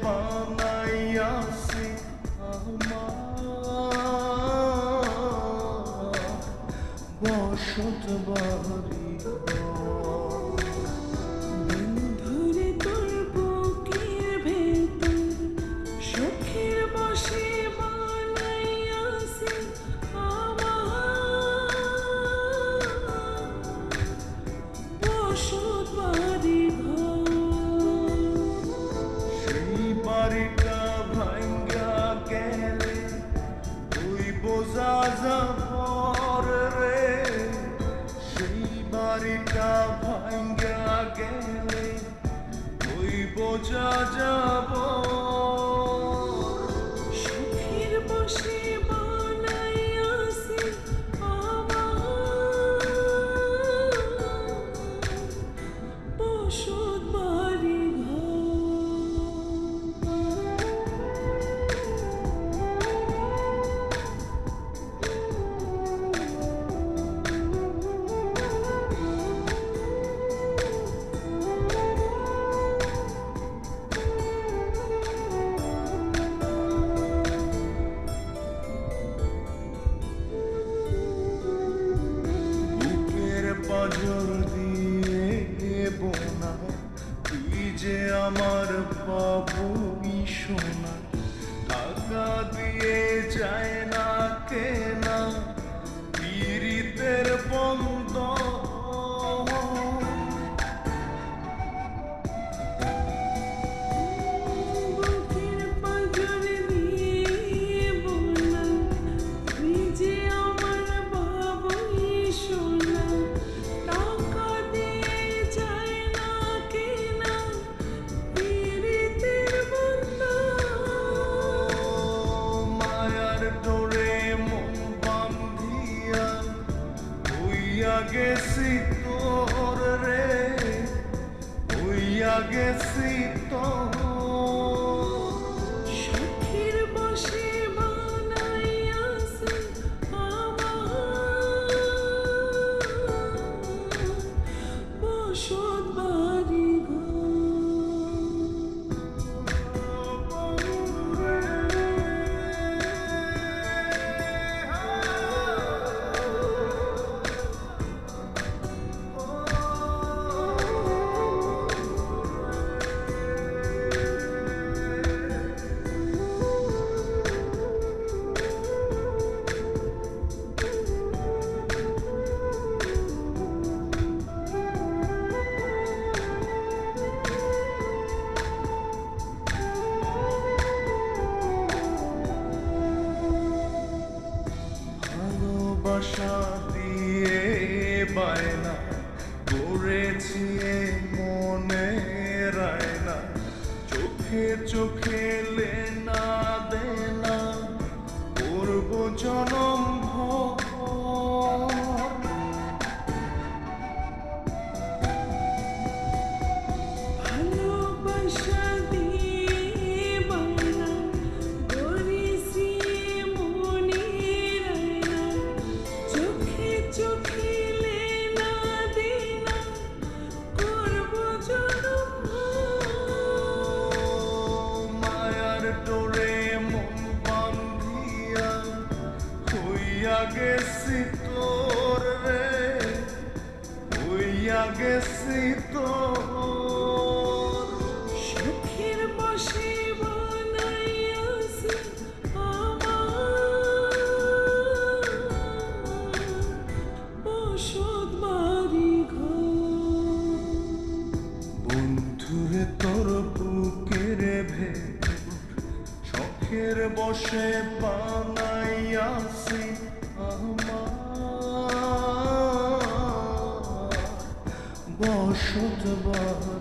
বানাইয়াছি আমার বসত বাড়ি। বন্ধুরে তোর বুকের ভেতর সুখের বসে বানাইয়াছি আমার বসত বাড়ি ঘর। সেই বাড়িটা ভাঙ্গা গেলে তুই বোঝা যাবর রে, সেই বাড়িটা ভাঙ্গা গেলে তুই বোঝা যাব। সুখের বসে বানাইয়াছি আমার বসত বাড়ি ঘর। পাঁজর দিয়ে বোনা তুই যে আমার বাবুই সোনা, টাকা দিয়ে যায় না কেনা পীড়িতের বন্ধ। বুকের পাঁজর দিয়ে বোনা তুই যে আমার বাবুই সোনা, টাকা দিয়ে যায় না কেনা পীড়িতের বন্ধন। মায়ার ডোরে মন বান্ধিয়া হইয়া গেছি তোর রে, হইয়া গেছি তোর। সুখের বসে বানাইয়াছি আমার বসত বাড়ি ঘর। ভালোবাসা দিয়ে বায়না করেছি মনে রায়না, চোখে চোখে লেনা দেনা করব জনম ভর। ভালোবাসা দিয়ে বায়না করেছি মনের আয়না, চোখে চোখে লেনা দেনা করব জনম ভর। মায়ার ডোরে মন বান্ধিয়া হইয়া গেছি তোর রে, হইয়া গেছি তোর। সুখের বসে বানাইয়াছি আমার বসত বাড়ি ঘর। বন্ধুরে তোর বুকের ভেতর শখের বসে বানাইয়াছি আমার বসত বাড়ি।